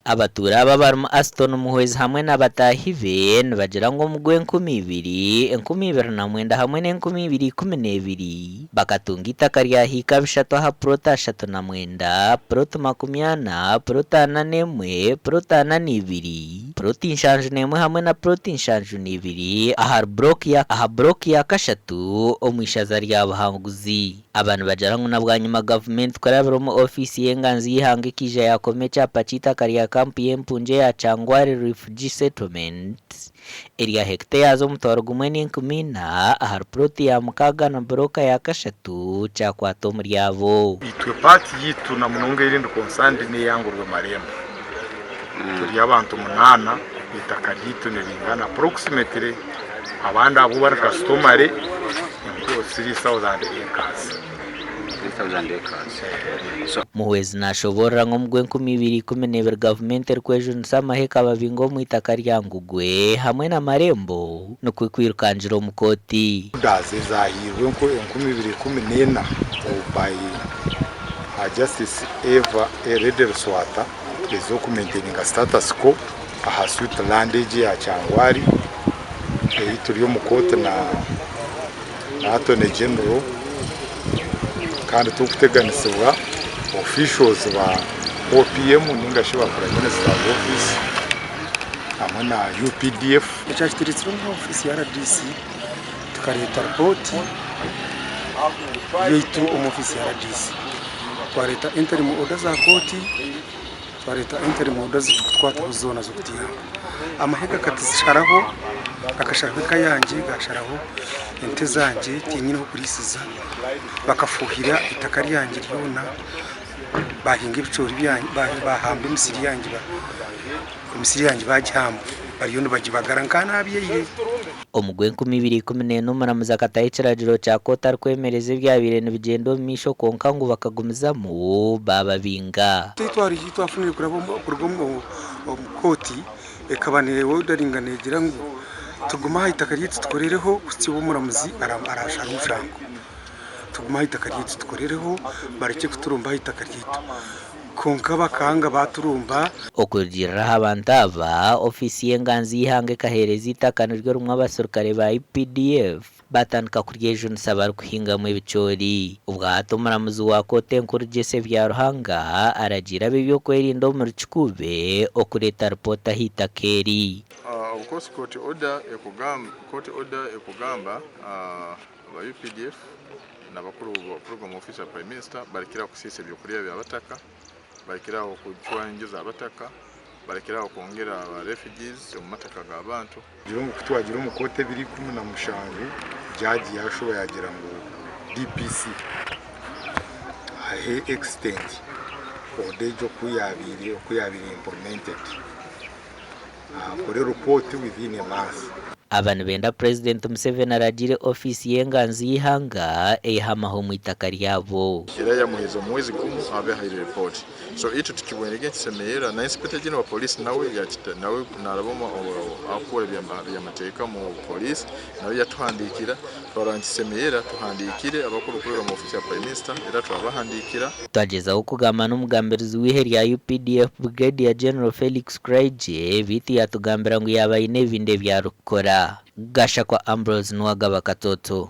abatuura barimu Aston Muhwezi hamwe n'abatahive nibagira ngo mu gw'Enkumi-2029 hamwe n'Enkumi-2012 bakatunga itaka ryahika bishatu aha plota 39, plota 40, plota 41, plota 42, plota 71 hamwe na plota 72 aha block ya kashatu omwishaza rya Buhanguzi. Abantu bagira ngo nabwanyuma gavumenti korabira mu ofisi y'enganzi yihange kije yakome cyapa cy'itaka rya kampi y'empunje ya Kyangwali refugee settlement area hectare zo mutwaro gumwe n'Enkumina aha plot ya mukaga na broka ya kashatu cyakwato muri yabo. Itwe party yitu na munonga irindi konsandi ne yangurwe marembo turi abantu 8 itaka ryitu ne lingana approximately abandi abo bari customary 3000 acres. Muhwezi nashobora ngo mu gw'Enkumi-2012 gavumenti erikwejo nsamaheka babingo mu itaka rya Ngugwe hamwe na marembo no kwikwirukanjira omukoti daze zahirwe ko Enkumi-2014 by Justice Eva Eredel Swata ezo kumaintainga status quo aha Switzerland ya Kyangwali turi yo mukoti na Attorney General kandi tukuteganisibwa officials ba OPM n'ingashiba Prime Minister office hamwe na UPDF cyashyikirizwa mu ofisi ya RDC tukareta report yitu mu ofisi ya RDC twareta interim order za koti twareta interim order zitwatwa zona zo kutiya amahega katisharaho akashaka yanjye gasharaho ente zanje tinyine kurisiza bakafuhira itaka ryanjye ryona bahinga ibicori byanjye bahamba imisiri yanjye bajyamba bariyo nibagibagara nkanabiye omugwe Enkumi-2014 muramuza katayiciragiro cya kota rwemereze bya birene bigendo misho konka ngo bakagumizamo bababinga twari twafunire kurabo kurwo koti ekabane wodaringane gira ngo tuguma itaka ryitse tukorereho kukibo muramuzi arashaka umushanga tuguma itaka ryitse tukorereho bareke kuturumba itaka ryito konka bakanga baturumba okugira abantu aba ofisi y'enganzi yihange kahereza itaka niryo rumwe abasirikare ba UPDF batandika kuri ejo nsaba kuhinga mu ibicori ubwato muramuzi wa kote nkuru Jesse bya Ruhanga aragira bibyo kwerinda mu Kikuube okureta report ahita keri. Of course court order ekugamba ba UPDF n'abakuru program officer Prime Minister barikira kusisa byo kuriya byabataka barikira okujwangiza abataka barikira okongera aba refugees mu mataka g'abantu byo kutwagira mu kote 2015 jaji yashoboye yagira ngo DPC ahe extend odejo kuyabiri implemented kore report within a month. Abantu benda President Museveni aragire ofisi y'enganzi yihanga ehamaho mu itaka ryabo ya muhezo mwezi gumu abe hayi report so itu tukibwenege kisemera na inspector general wa police nawe yachita nawe naraboma akora byamateka mu police nawe yatuhandikira twarangisemera tuhandikire abakuru kuri mu ofisi ya Prime Minister era twabahandikira twagezaho kugamba n'umugambirizi w'iheri ya UPDF Brigadier General Felix Kraije biti yatugambira ngo yabaye n'ibinde bya rukora gasha kwa Ambrose Nwagaba Katoto.